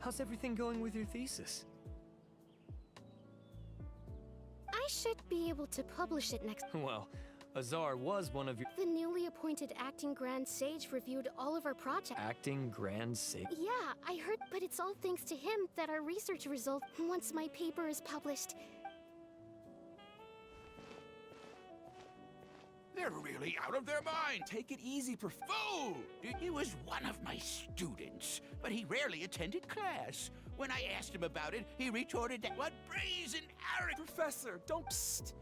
How's everything going with your thesis? I should be able to publish it next. Well, Azar was one of your... The newly appointed acting Grand Sage reviewed all of our projects. Acting Grand Sage? Yeah, I heard, but it's all thanks to him that our research result, once my paper is published. They're really out of their mind. Take it easy, Fool! He was one of my students, but he rarely attended class. When I asked him about it, he retorted that what brazen arrogance. Professor, don't psst.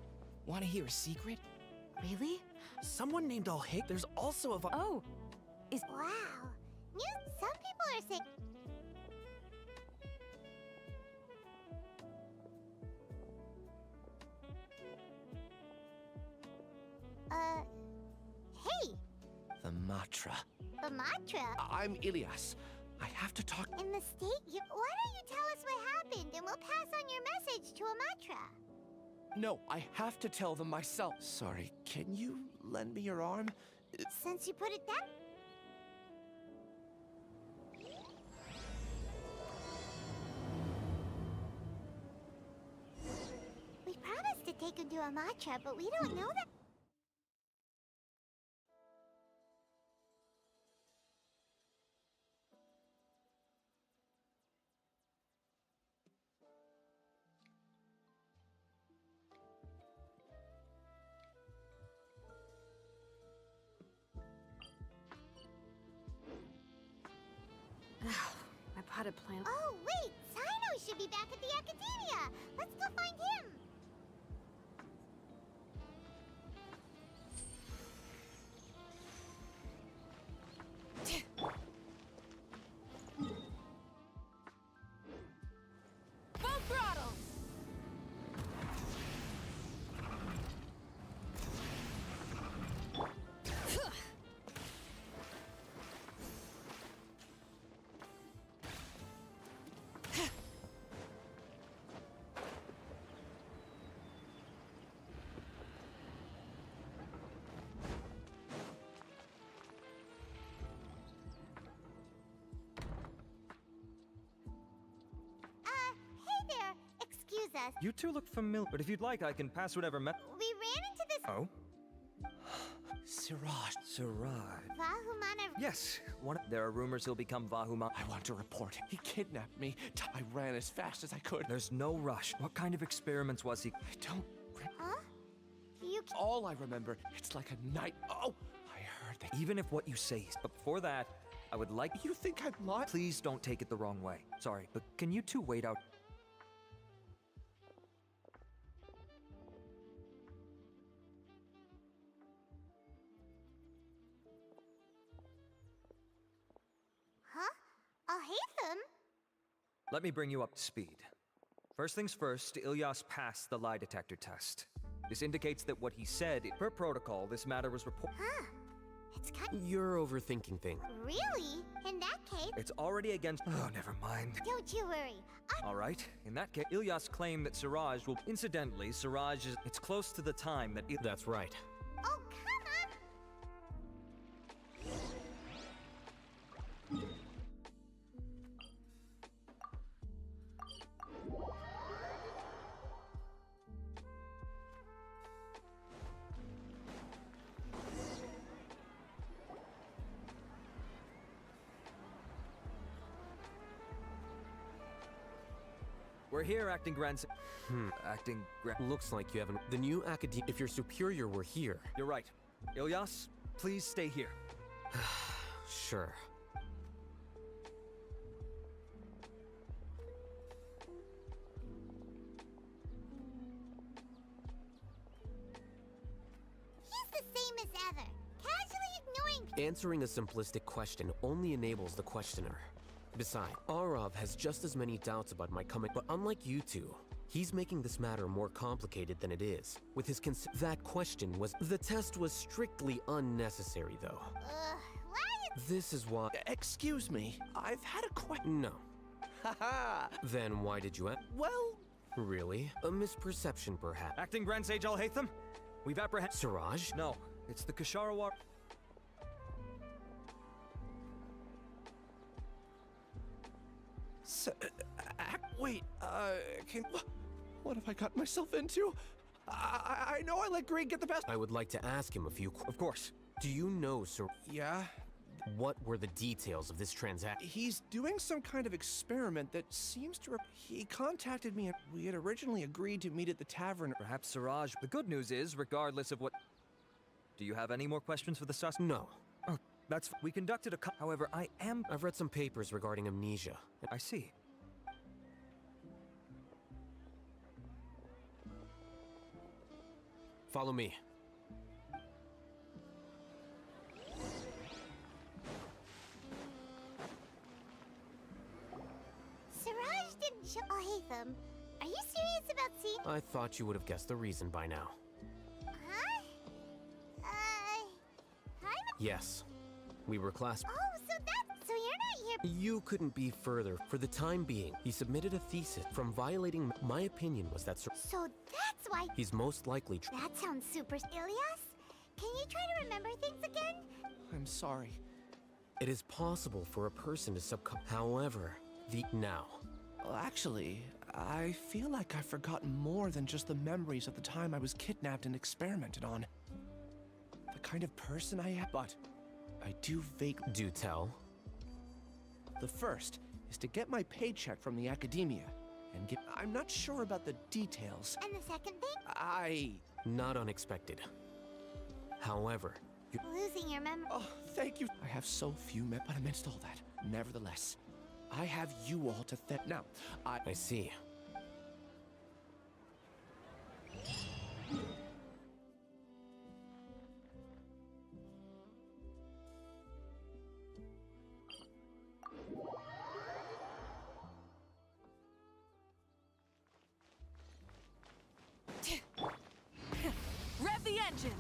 Want to hear a secret? Really? Someone named Alhitam. There's also a Oh, is... Wow. Some people are saying... Hey! the Matra. The mantra? I'm Ilyas. I have to talk. In the state, why don't you tell us what happened and we'll pass on your message to a mantra? No, I have to tell them myself. Sorry, can you lend me your arm? Since you put it that... We promised to take him to a mantra, but we don't know that... My potted plant. Oh, wait! Sino should be back at the academia! Let's go find him! Full throttle! Hey there! Excuse us. You two look familiar, but if you'd like, I can pass whatever We ran into this... Oh? Siraj. Siraj. Vahumana... Yes, there are rumors he'll become Vahuma. I want to report. He kidnapped me. I ran as fast as I could. There's no rush. What kind of experiments was he? I don't... Huh? You... All I remember, it's like a night... Oh! I heard that... Even if what you say is... But before that, I would like... You think I'm lying? Please don't take it the wrong way. Sorry, but can you two wait out? Huh? Alhitam? Let me bring you up to speed. First things first, Ilyas passed the lie detector test. This indicates that what he said, per protocol, this matter was reported. Huh. It's kind... You're overthinking things. Really? In that case... It's already against... Oh, never mind. Don't you worry. All right. In that case, Ilyas claimed that Siraj will... Incidentally, Siraj is... It's close to the time that... That's right. Oh, come on! We're here acting grand... Acting grand... Looks like you haven't... The new academy... If your superior were here... You're right. Ilyas, please stay here. Sure. He's the same as ever. Casually ignoring... Answering a simplistic question only enables the questioner. Besides, Arav has just as many doubts about my coming, but unlike you two, he's making this matter more complicated than it is. With his that question was... The test was strictly unnecessary, though. Why? This is why... Excuse me, I've had a question. No. Haha! Then why did you... Well... Really? A misperception, perhaps. Acting Grand Sage Alhitam, we've apprehended... Siraj? No, it's the Kasharawar... Wait, what have I got myself into? I know I let Greg get the best. I would like to ask him a few Of course. Do you know, sir, Yeah? what were the details of this transaction? He's doing some kind of experiment that seems to... He contacted me and we had originally agreed to meet at the tavern. Perhaps Siraj. The good news is, regardless of what... Do you have any more questions for the sus? No. Oh, that's... We conducted a... However, I am... I've read some papers regarding amnesia. I see. Follow me. Siraj didn't show Alhitam. Are you serious about seeing? I thought you would have guessed the reason by now. Huh? Hi. Yes. We were class... Oh, so you're not here. You couldn't be further. For the time being, he submitted a thesis from violating... My opinion was that... So that's why. He's most likely... That sounds super. Ilyas, can you try to remember things again? I'm sorry. It is possible for a person to succumb. However, now. Well, actually, I feel like I've forgotten more than just the memories of the time I was kidnapped and experimented on. The kind of person I am, but I do vaguely... Do tell. The first is to get my paycheck from the academia and get... I'm not sure about the details. And the second thing? I... Not unexpected. However, you... Losing your memory. Oh, thank you. I have so few but amidst all that, nevertheless, I have you all to thank. Now, I see. Rev the engines!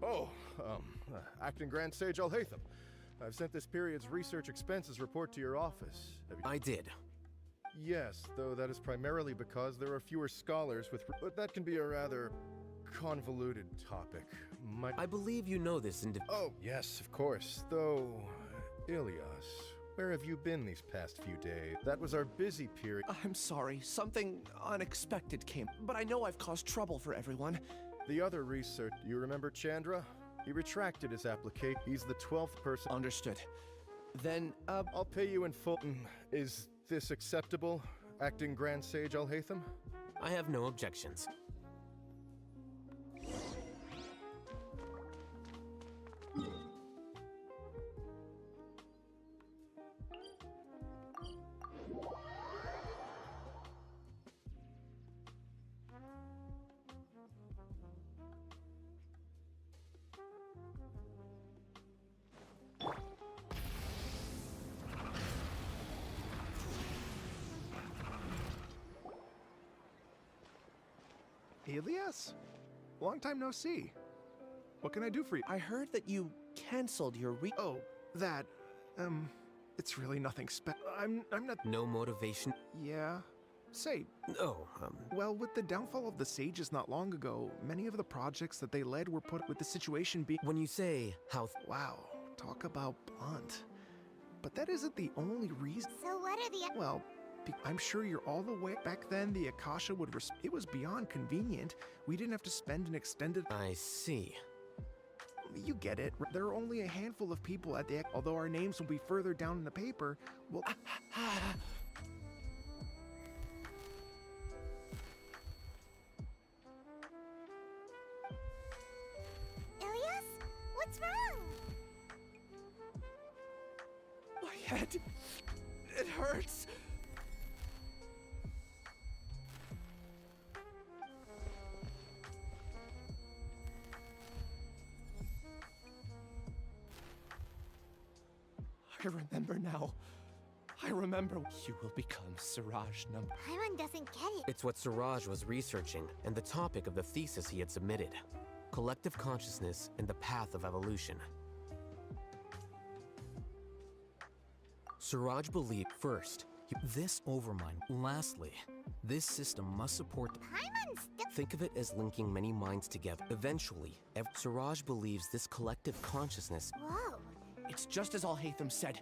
Oh, Acting Grand Sage Alhitam. I've sent this period's research expenses report to your office. Have you... I did. Yes, though that is primarily because there are fewer scholars with... But that can be a rather convoluted topic. I believe you know this Oh, yes, of course. Though, Ilyas, where have you been these past few days? That was our busy period. I'm sorry, something unexpected came, but I know I've caused trouble for everyone. The other research, you remember Chandra? He retracted his application. He's the 12th person. Understood. Then, I'll pay you in full. Is this acceptable, Acting Grand Sage Alhitam? I have no objections. Ilyas? Long time no see. What can I do for you? I heard that you canceled your Oh, that, it's really nothing I'm not... No motivation? Yeah. Say, Oh, well, with the downfall of the Sages not long ago, many of the projects that they led were put with the situation being... When you say how... Wow, talk about blunt. But that isn't the only reason. So what are the... Well, I'm sure you're all the way back then. The Akasha would. It was beyond convenient. We didn't have to spend an extended. I see. You get it. There are only a handful of people at the. Although our names will be further down in the paper. Well. Ilias, what's wrong? My head. It hurts. I remember now. I remember you will become Siraj number. Paimon doesn't get it. It's what Siraj was researching and the topic of the thesis he had submitted. Collective consciousness and the path of evolution. Siraj believed first, this overmind. Lastly, this system must support the Paimon's still. Think of it as linking many minds together. Eventually, Siraj believes this collective consciousness. Whoa. It's just as Alhitam said.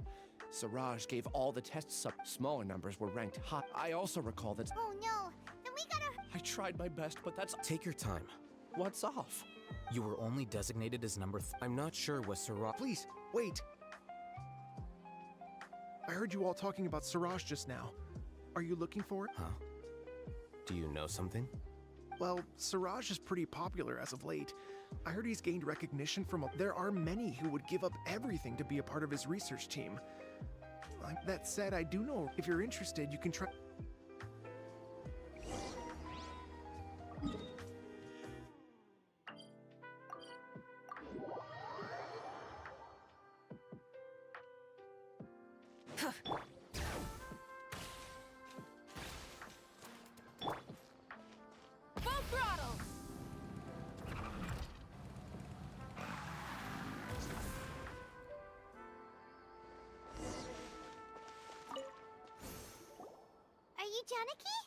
Siraj gave all the tests up. Smaller numbers were ranked high. I also recall that. Oh no. Then we gotta. I tried my best, but that's. Take your time. What's off? You were only designated as number I'm not sure what Siraj. Please, wait. I heard you all talking about Siraj just now. Are you looking for it? Huh? Do you know something? Well, Siraj is pretty popular as of late. I heard he's gained recognition from there are many who would give up everything to be a part of his research team. That said, I do know if you're interested, you can try. Full throttle! Are you Janaki?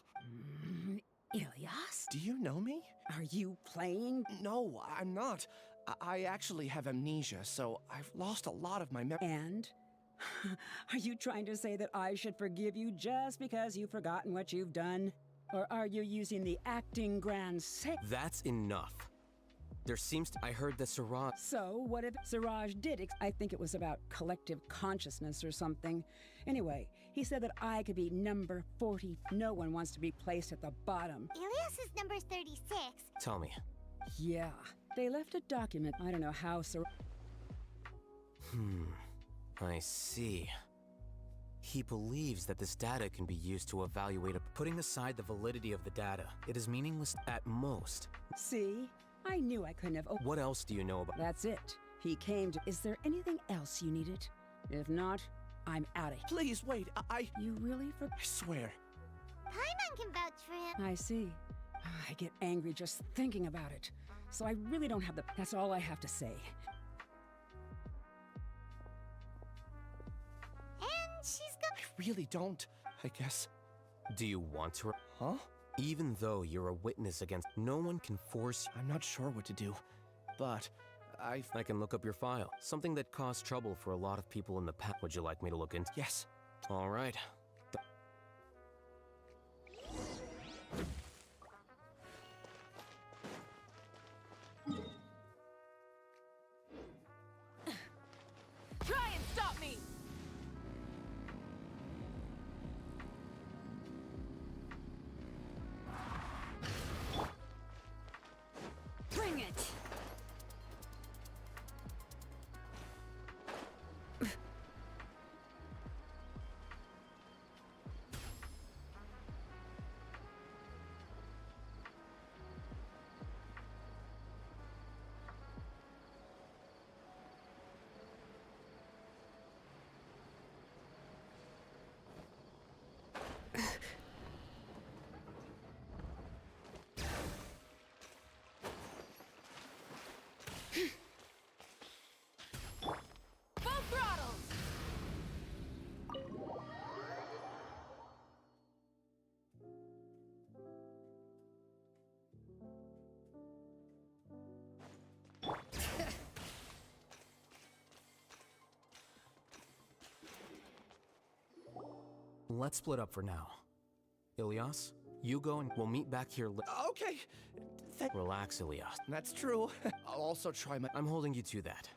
Ilias? Do you know me? Are you playing? No, I'm not. I actually have amnesia, so I've lost a lot of my memory. And? Are you trying to say that I should forgive you just because you've forgotten what you've done? Or are you using the acting grand sake? That's enough. There seems to. I heard that Siraj. So, what if Siraj did? I think it was about collective consciousness or something. Anyway, he said that I could be number 40. No one wants to be placed at the bottom. Ilias is number 36. Tell me. Yeah, they left a document. I don't know how I see. He believes that this data can be used to evaluate a. Putting aside the validity of the data, it is meaningless At most. See? I knew I couldn't have. What else do you know about? That's it. He came to. Is there anything else you needed? If not, I'm out of here. Please wait. You really I swear. Paimon can vouch for him. I see. I get angry just thinking about it. So I really don't have the. That's all I have to say. And she's got. I really don't, I guess. Do you want to? Huh? Even though you're a witness against, no one can force you. I'm not sure what to do, but I can look up your file. Something that caused trouble for a lot of people in the past. Would you like me to look into? Yes. All right. Try and stop me! Bring it! Full throttle! Let's split up for now. Ilyas, you go and we'll meet back here. Okay. Relax, Ilyas. That's true. I'll also try my. I'm holding you to that.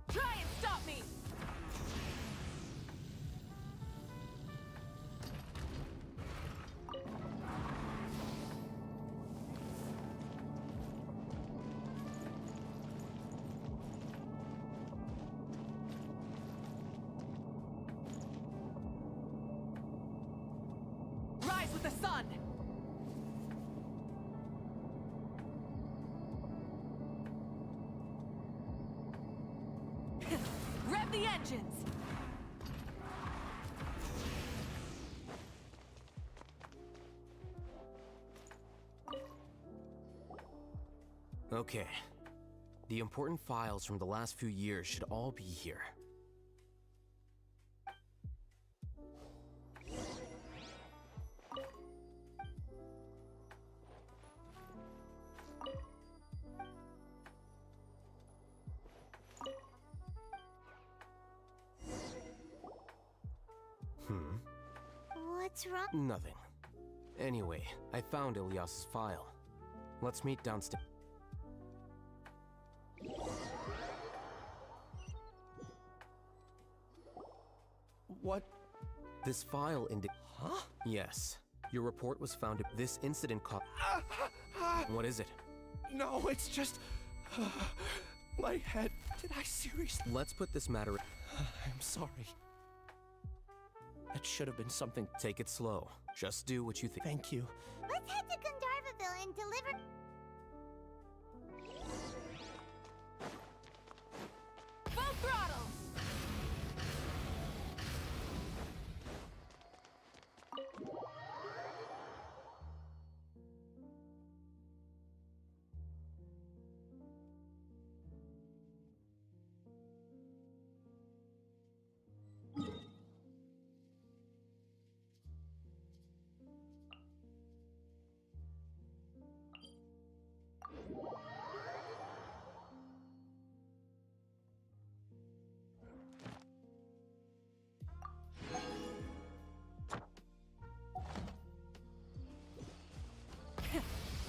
Try and stop me! Rise with the sun! Rev the engines! Okay. The important files from the last few years should all be here. What's wrong? Nothing. Anyway, I found Ilyas's file. Let's meet downstairs. What? This file Huh? Yes. Your report was found at this incident What is it? No, it's just. My head. Did I seriously? Let's put this matter. I'm sorry. That should have been something. Take it slow. Just do what you think. Thank you. Let's head to Gandharvaville and deliver. Full throttle!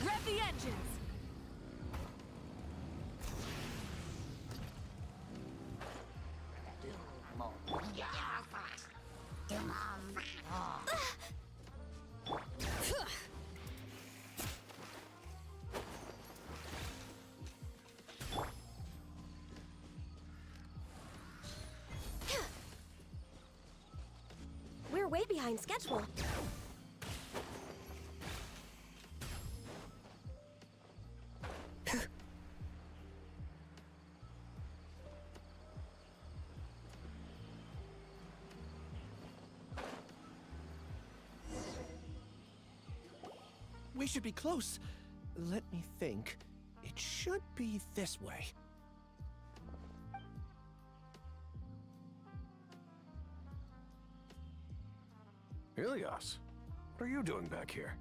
Rev the engines! We're way behind schedule. We should be close. Let me think. It should be this way. Ilyas, what are you doing back here?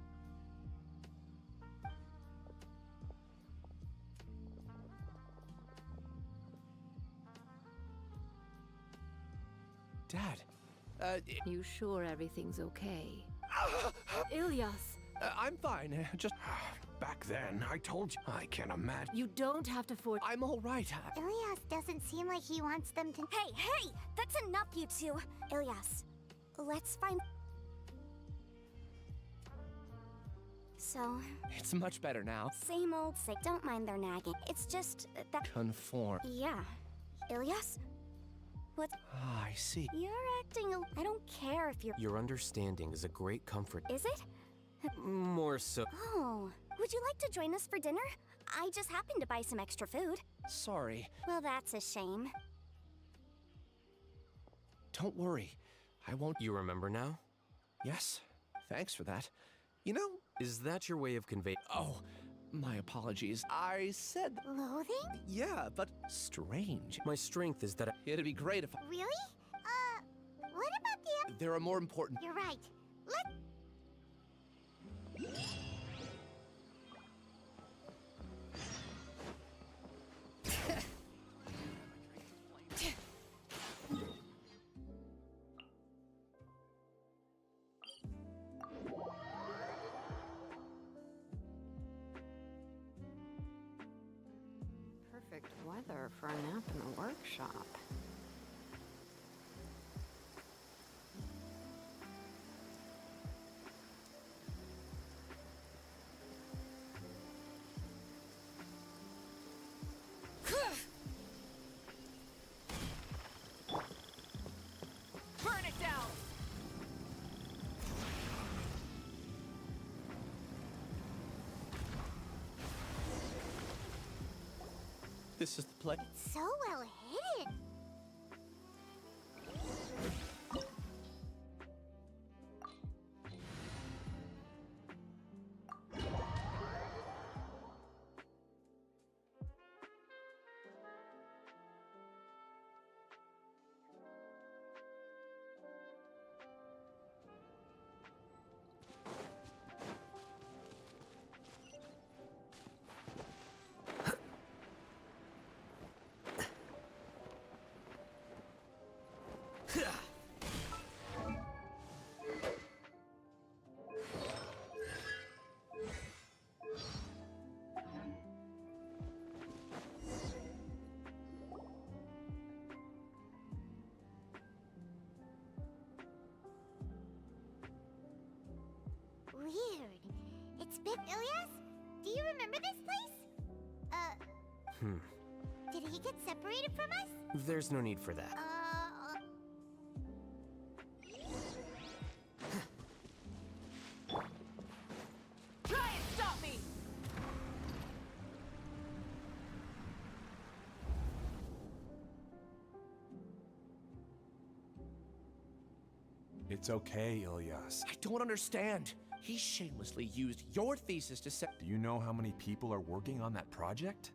Dad, You sure everything's okay? Ilyas, I'm fine. Just Back then, I told you. I can't imagine. you don't have to force. I'm all right. Ilyas doesn't seem like he wants them to. Hey! That's enough, you two. Ilyas, let's find. So, It's much better now. same old sick. Don't mind their nagging. It's just that. Conform. Yeah. Ilyas? What? Ah, I see. You're acting. I don't care if you're. Your understanding is a great comfort. Is it? More so. Oh. Would you like to join us for dinner? I just happened to buy some extra food. Sorry. Well, that's a shame. Don't worry. I won't. You remember now? Yes. Thanks for that. You know. Is that your way of conveying? Oh, my apologies. I said. Loathing? Yeah, but strange. My strength is that It'd be great if. Really? What about the. There are more important. You're right. Let. Perfect weather for a nap in the workshop. Burn it down! This is the place. So well hidden. Weird. It's big. Ilyas, do you remember this place? Did he get separated from us? There's no need for that. Try and stop me! It's okay, Ilyas. I don't understand. He shamelessly used your thesis to set. Do you know how many people are working on that project?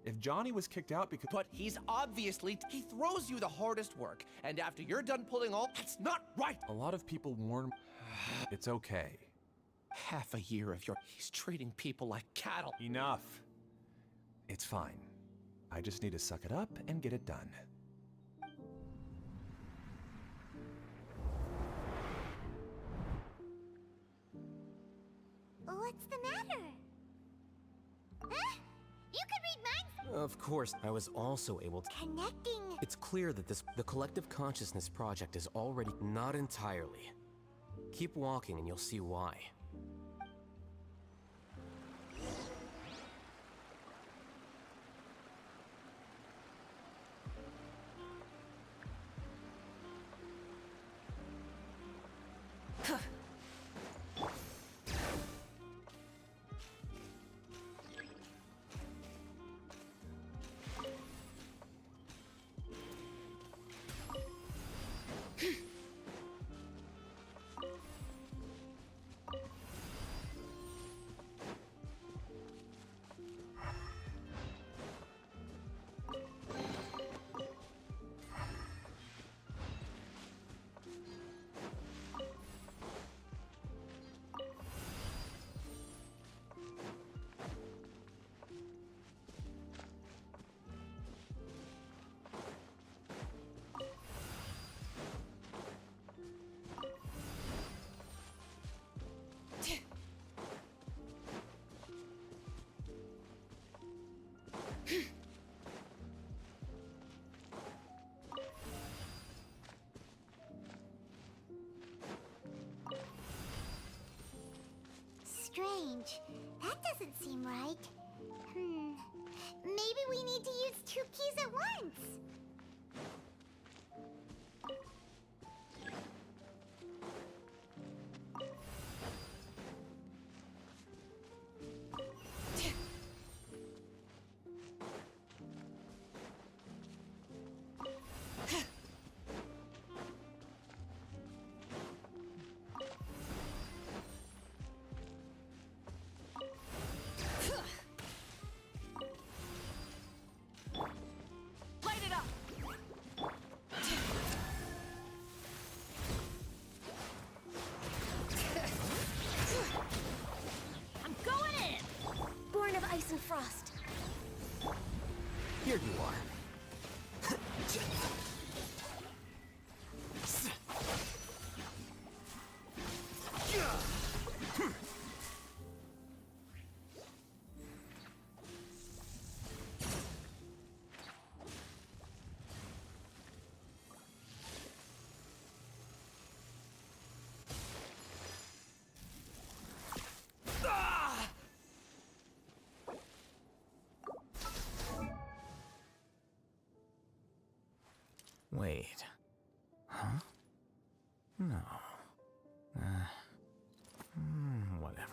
If Johnny was kicked out because— But he's obviously— He throws you the hardest work, and after you're done pulling all— That's not right! a lot of people warn— It's okay. Half a year of your— He's treating people like cattle. Enough. It's fine. I just need to suck it up and get it done. What's the matter? Huh? You could read minds. Of course, I was also able to— Connecting. It's clear that the Collective Consciousness Project is already— Not entirely. Keep walking and you'll see why. Strange. That doesn't seem right. Maybe we need to use 2 keys at once. Light it up! Wait. Huh? No. Whatever.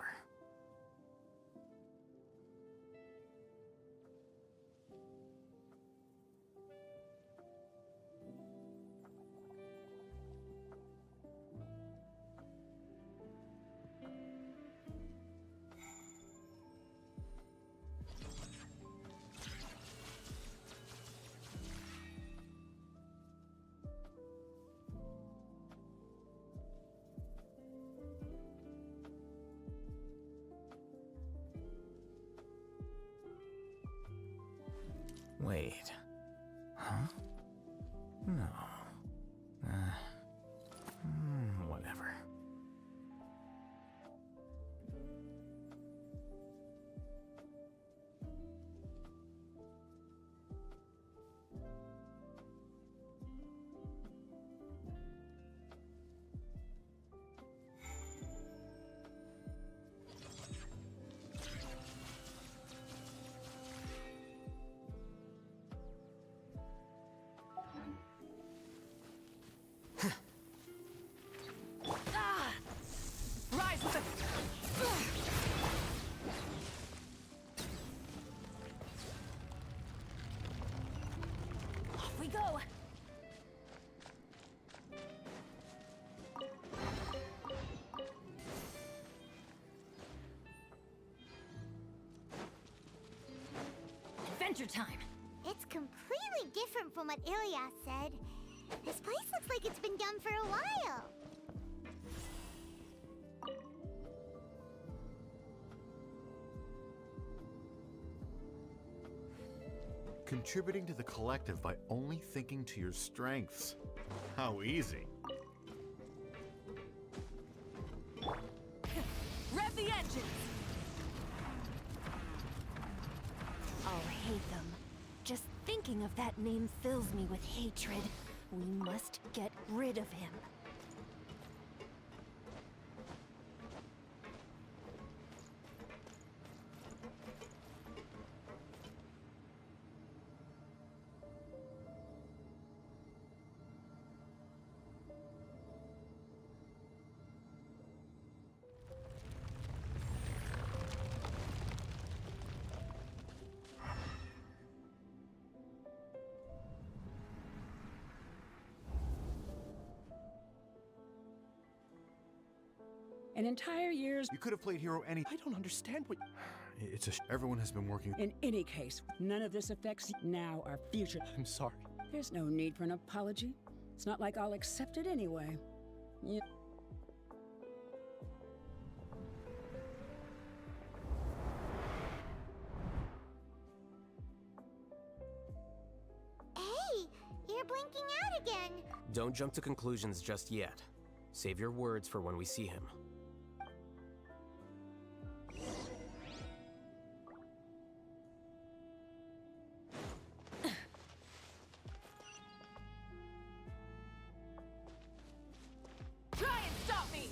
Wait. Huh? No. Whatever. Rise with it! Off we go! Adventure time! It's completely different from what Ilyas said. This place looks like it's been done for a while. Contributing to the collective by only thinking to your strengths. How easy. Rev the engines! Alhitam. Just thinking of that name fills me with hatred. We must get rid of him. An entire year's. You could have played hero any. I don't understand what. It's a. Everyone has been working. In any case, none of this affects now our future. I'm sorry. There's no need for an apology. It's not like I'll accept it anyway. Yeah. Hey, you're blinking out again. Don't jump to conclusions just yet. Save your words for when we see him. Try and stop me!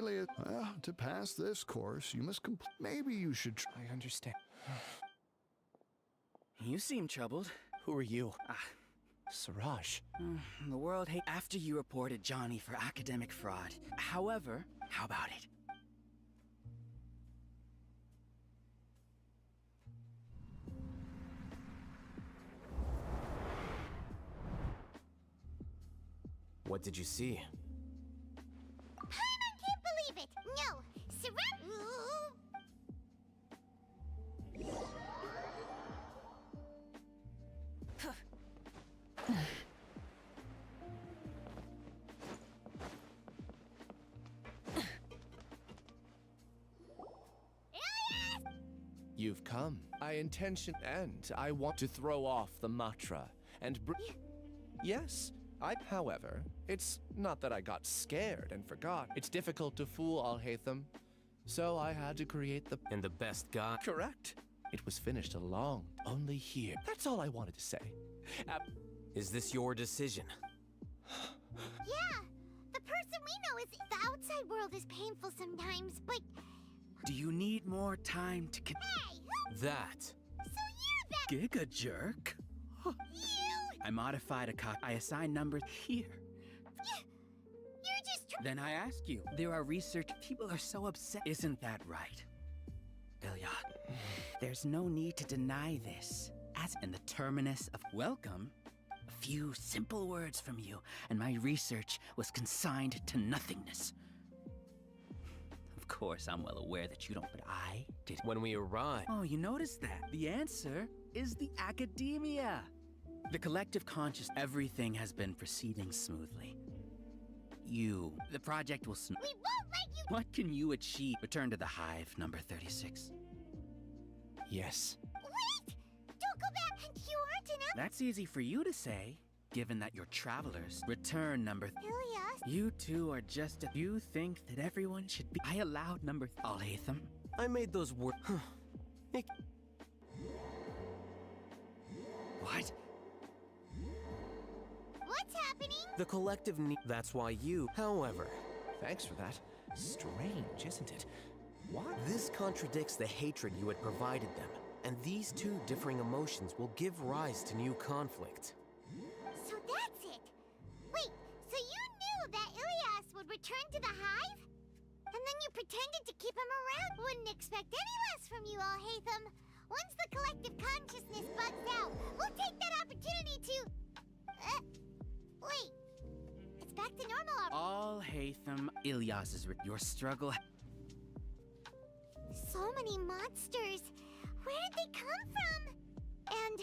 Alias. Well, to pass this course, you must maybe you should I understand. You seem troubled. Who are you? Siraj. The world hate after you reported Johnny for academic fraud. However, how about it? What did you see? Paimon can't believe it! No! Sarah... You've come. I want to throw off the mantra and Yes, however, it's not that I got scared and forgot. It's difficult to fool Alhitam, so I had to create the... And the best guy? Correct. It was finished only here. That's all I wanted to say. Is this your decision? Yeah, the person we know is... The outside world is painful sometimes, but... Do you need more time to Hey! That. So you're that... Giga jerk? You... I modified a I assigned numbers here. You're just... Then I ask you, there are research... People are so upset. Isn't that right? Ilya, there's no need to deny this. As in the terminus of welcome, a few simple words from you, and my research was consigned to nothingness. Of course, I'm well aware that you don't, but I did. When we arrived... Oh, you noticed that? The answer is the academia. The collective conscious, everything has been proceeding smoothly. The project will We won't let you... What can you achieve? Return to the hive, number 36. Yes. Wait! Don't go back! You aren't enough... That's easy for you to say, given that you're travelers. Return, number... Ilyas? You two are just You think that everyone should be... I allowed number... Alhitam? I made those words... What? What's happening? The collective need... That's why you... However... Thanks for that. Strange, isn't it? What? This contradicts the hatred you had provided them, and these two differing emotions will give rise to new conflict. So that's it! Wait, so you knew that Ilyas would return to the hive? And then you pretended to keep him around? Wouldn't expect any less from you, Alhitam. Once the collective consciousness bugs out, we'll take that opportunity to... wait. It's back to normal. Alhitam, Ilyas is... Your struggle... So many monsters. Where did they come from? And...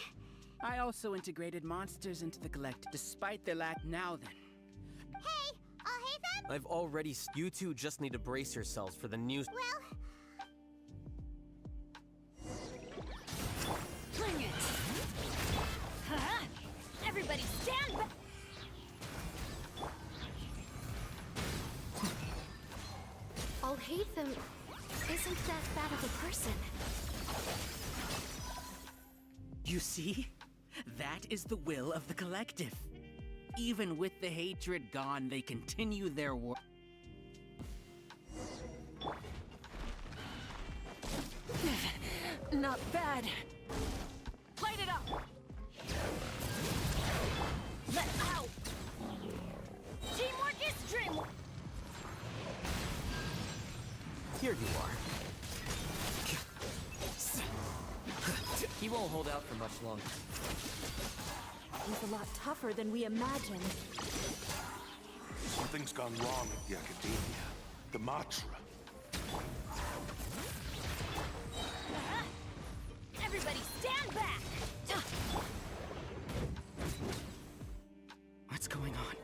I also integrated monsters into the collective, despite their lack... Now then. Hey, Alhitam? I've already... You two just need to brace yourselves for the new... Well... Bring it! Huh? Everybody stand back! Alhitam isn't that bad of a person. You see? That is the will of the collective. Even with the hatred gone, they continue their work. Not bad. Light it up! Let out! Teamwork is dreamwork! Here you are. He won't hold out for much longer. He's a lot tougher than we imagined. Something's gone wrong at the academia. The mantra. Everybody stand back! What's going on?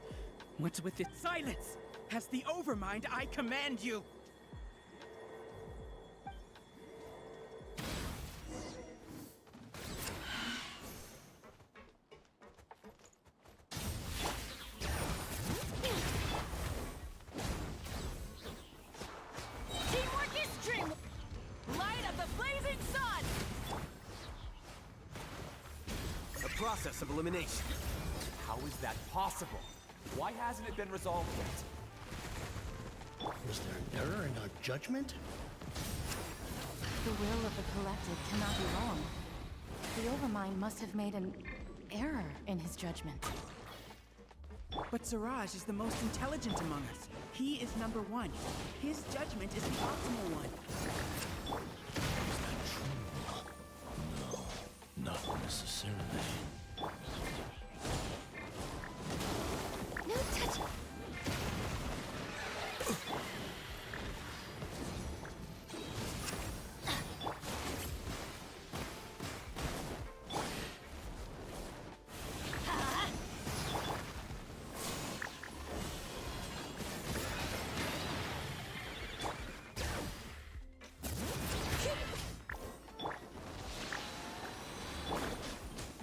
What's with it? Silence! As the Overmind, I command you! Teamwork is dreamwork! Light of the blazing sun! A process of elimination. How is that possible? Why hasn't it been resolved yet? Was there an error in our judgment? The will of the collective cannot be wrong. The Overmind must have made an error in his judgment. But Siraj is the most intelligent among us. He is number one. His judgment is the optimal one. Is that true? No, not necessarily. No touching!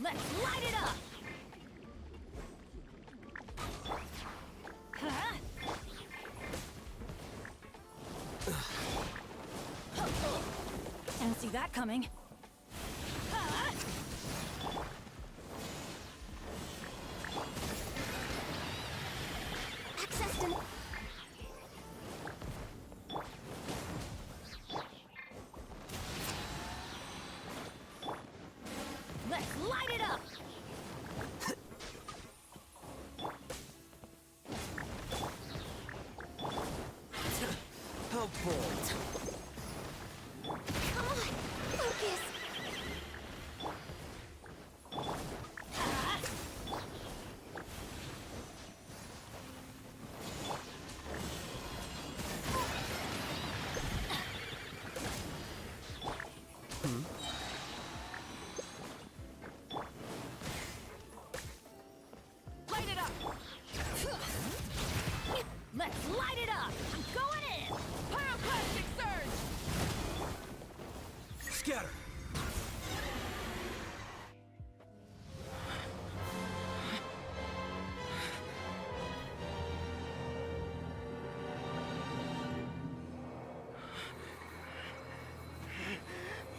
Let's light it up! Didn't see that coming. Access to... Let's light it up! Helpful. Come on, focus! Light it up! Let's light it up! I'm going in! Pyroclastic surge! Scatter.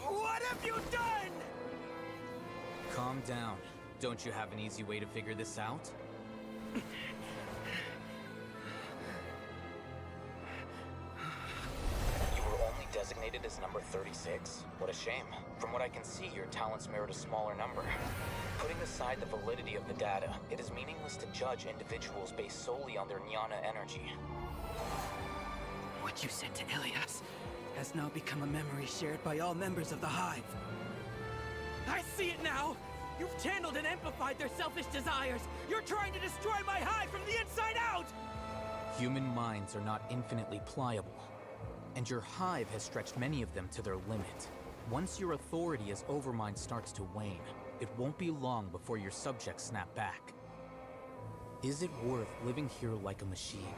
What have you done? Calm down. Don't you have an easy way to figure this out? You were only designated as number 36? What a shame. From what I can see, your talents merit a smaller number. Putting aside the validity of the data, it is meaningless to judge individuals based solely on their jnana energy. What you said to Ilias has now become a memory shared by all members of the Hive. I see it now! You've channeled and amplified their selfish desires! You're trying to destroy my Hive from the inside out! Human minds are not infinitely pliable, and your Hive has stretched many of them to their limit. Once your authority as Overmind starts to wane, it won't be long before your subjects snap back. Is it worth living here like a machine?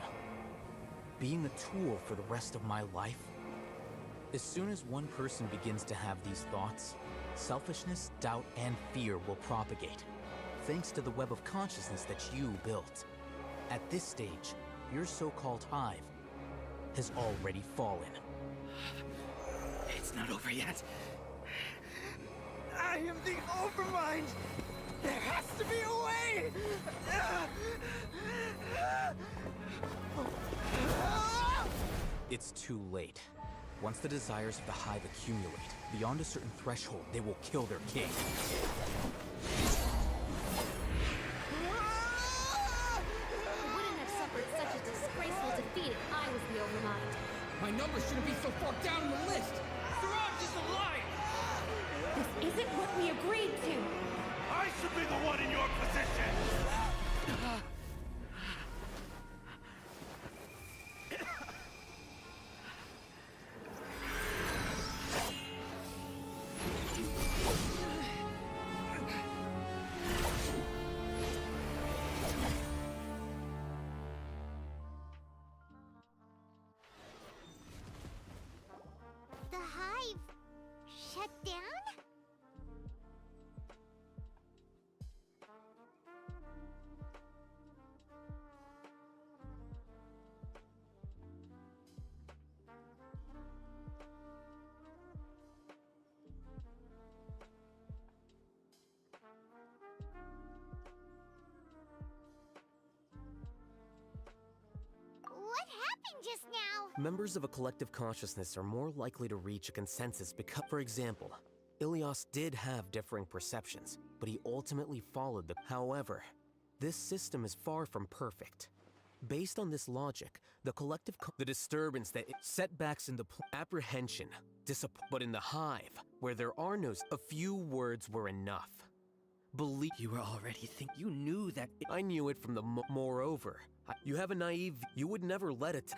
Being a tool for the rest of my life? As soon as one person begins to have these thoughts, selfishness, doubt, and fear will propagate, thanks to the web of consciousness that you built. At this stage, your so-called Hive has already fallen. It's not over yet. I am the Overmind! There has to be a way! It's too late. Once the desires of the Hive accumulate, beyond a certain threshold, they will kill their king. I wouldn't have suffered such a disgraceful defeat if I was the Overmind. My number shouldn't be so far down the list! Siraj is a liar! This isn't what we agreed to! I should be the one in your position! The Hive shut down? What happened just now? Members of a collective consciousness are more likely to reach a consensus because, for example, Ilias did have differing perceptions, but he ultimately followed the. However, this system is far from perfect. Based on this logic, the collective the disturbance that setbacks in the apprehension, but in the hive, where there are no a few words were enough. Believe You were already you knew that I knew it from the moreover. You have a naive you would never let it.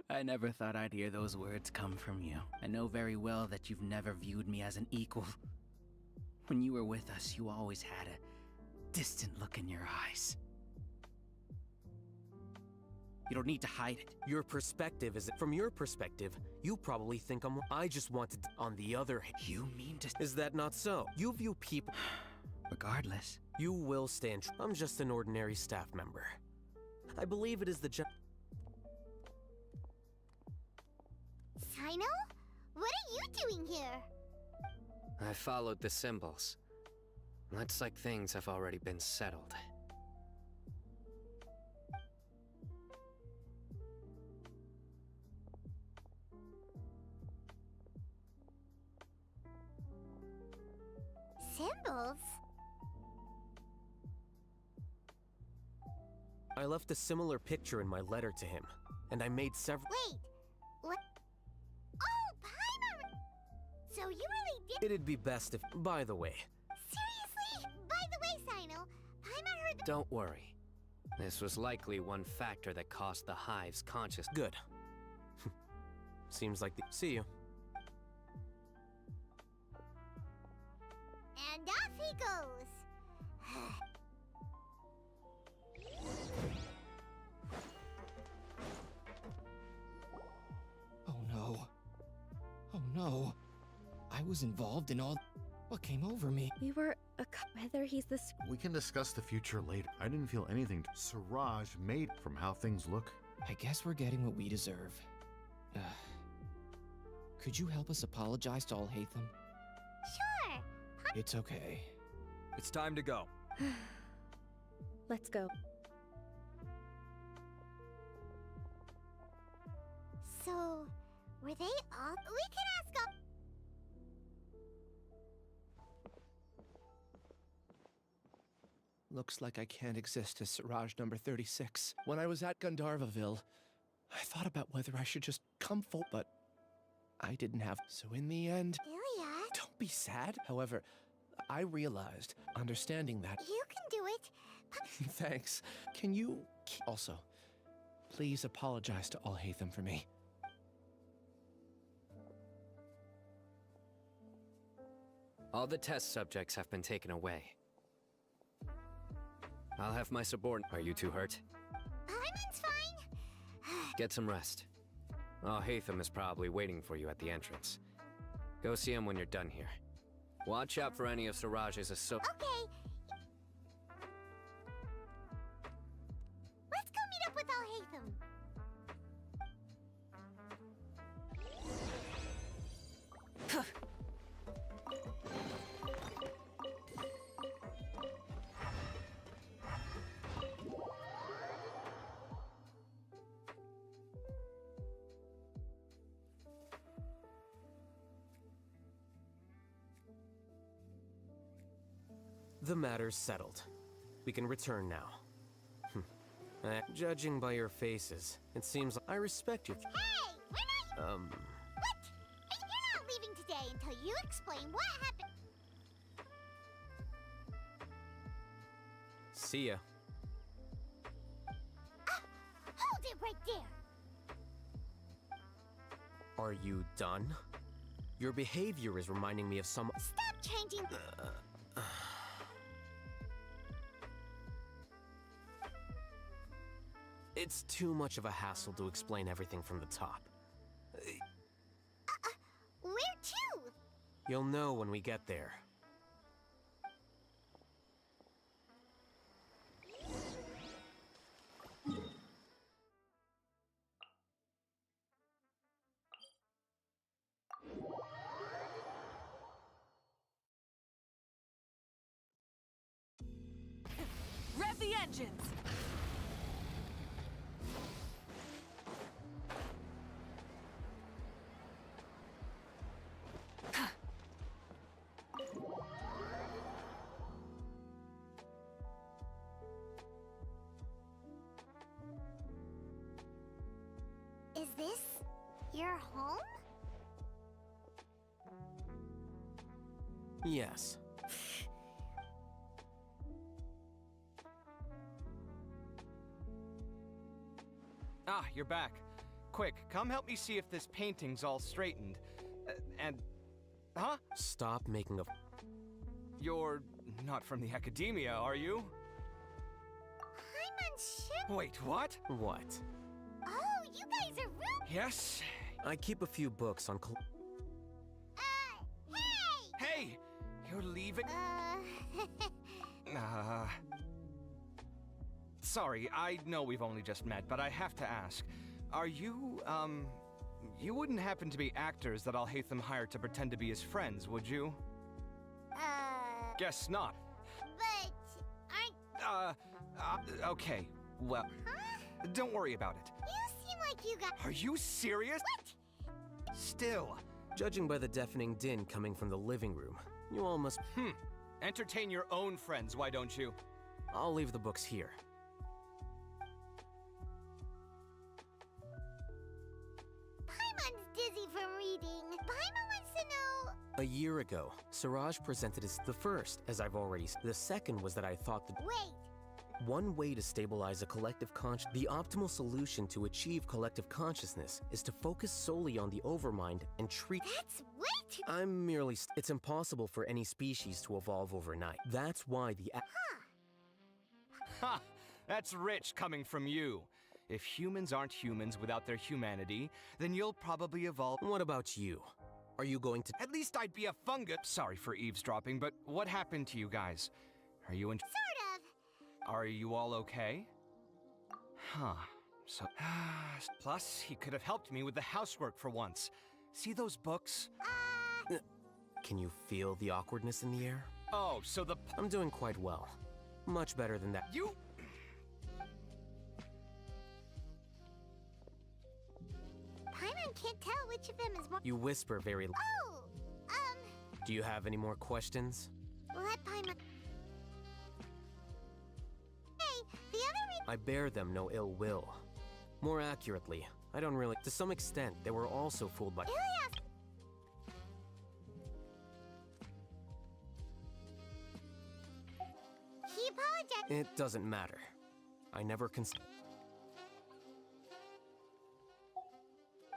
I never thought I'd hear those words come from you. I know very well that you've never viewed me as an equal. When you were with us, you always had a distant look in your eyes. You don't need to hide it. Your perspective is from your perspective, you probably think I just wanted on the other hand. You mean to Is that not so? You view people regardless. You will stand I'm just an ordinary staff member. I believe it is the Sino? What are you doing here? I followed the symbols. Looks like things have already been settled. Symbols? I left a similar picture in my letter to him, and I made several. Wait, what? Oh, Paimon! So you really did. It'd be best if. By the way. Seriously? By the way, Sino, Paimon heard. Don't worry. This was likely one factor that caused the hive's conscious. Good. Seems like the. See you. And off he goes. Oh no. Oh no. I was involved in all. What came over me? We were whether he's the. We can discuss the future later. I didn't feel anything. Siraj made from how things look. I guess we're getting what we deserve. Could you help us apologize to Alhitam? Sure. It's okay. It's time to go. Let's go. So, were they all? We can ask all. Looks like I can't exist as Siraj number 36. When I was at Gandharvaville, I thought about whether I should just come forward, but I didn't have. So in the end, Ilias? Don't be sad. However, I realized, understanding that. You can do it. Thanks. Can you also, please apologize to Alhitam for me? All the test subjects have been taken away. I'll have my subordinate. Are you too hurt? Paimon's fine. Get some rest. Alhitam is probably waiting for you at the entrance. Go see him when you're done here. Watch out for any of Siraj's associates. Okay. Let's go meet up with Alhitam. The matter's settled. We can return now. Judging by your faces, it seems I respect you. Hey, we're not. What? You're not leaving today until you explain what happened. See ya. Hold it right there. Are you done? Your behavior is reminding me of some. Stop changing. It's too much of a hassle to explain everything from the top. Where to? You'll know when we get there. Rev the engines! this your home? Yes. Ah, you're back. Quick, come help me see if this painting's all straightened. Huh? Stop making a... You're not from the academia, are you? Paimon's ship? Wait, what? What? Oh, you guys are rude! Yes? I keep a few books on... Hey! Hey! You're leaving? Sorry, I know we've only just met, but I have to ask. Are you, you wouldn't happen to be actors that Alhitam hired to pretend to be his friends, would you? Guess not. But aren't... Okay, well... Huh? Don't worry about it. You seem like you got... Are you serious? What? Still. Judging by the deafening din coming from the living room, you all must... Entertain your own friends, why don't you? I'll leave the books here. Paimon's dizzy from reading. Paimon wants to know... A year ago, Siraj presented as the first, as I've already said. The second was that I thought that... Wait. One way to stabilize a collective the optimal solution to achieve collective consciousness is to focus solely on the overmind and treat... That's way too... I'm merely... It's impossible for any species to evolve overnight. That's why the... Ha! That's rich coming from you. If humans aren't humans without their humanity, then you'll probably evolve... What about you? Are you going to... At least I'd be a fungus. Sorry for eavesdropping, but what happened to you guys? Are you in... Sort of. Are you all okay? Huh. So... Plus, he could have helped me with the housework for once. See those books? Can you feel the awkwardness in the air? Oh, so the... I'm doing quite well. Much better than that. You... Paimon can't tell which of them is more... You whisper very... Oh! Do you have any more questions? Let Paimon... Hey, the other... I bear them no ill will. More accurately, I don't really... To some extent, they were also fooled by... Ilias! He apologized. It doesn't matter. I never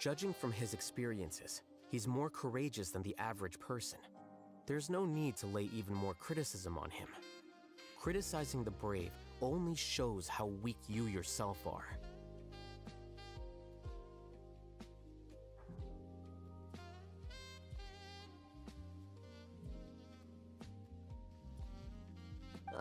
Judging from his experiences, he's more courageous than the average person. There's no need to lay even more criticism on him. Criticizing the brave only shows how weak you yourself are.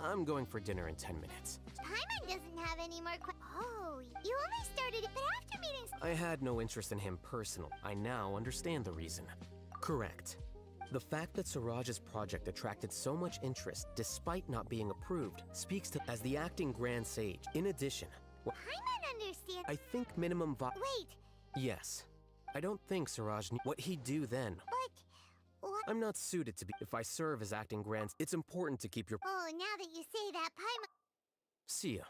I'm going for dinner in 10 minutes. Paimon doesn't have any more Oh, you only started it, but after meetings... I had no interest in him personally. I now understand the reason. Correct. The fact that Siraj's project attracted so much interest despite not being approved speaks to as the acting Grand Sage. In addition... Paimon understands... I think minimum Wait! Yes. I don't think Siraj what he'd do then. But... What? I'm not suited to be... If I serve as acting Grand... It's important to keep your... Oh, now that you say that, Paimon... See ya.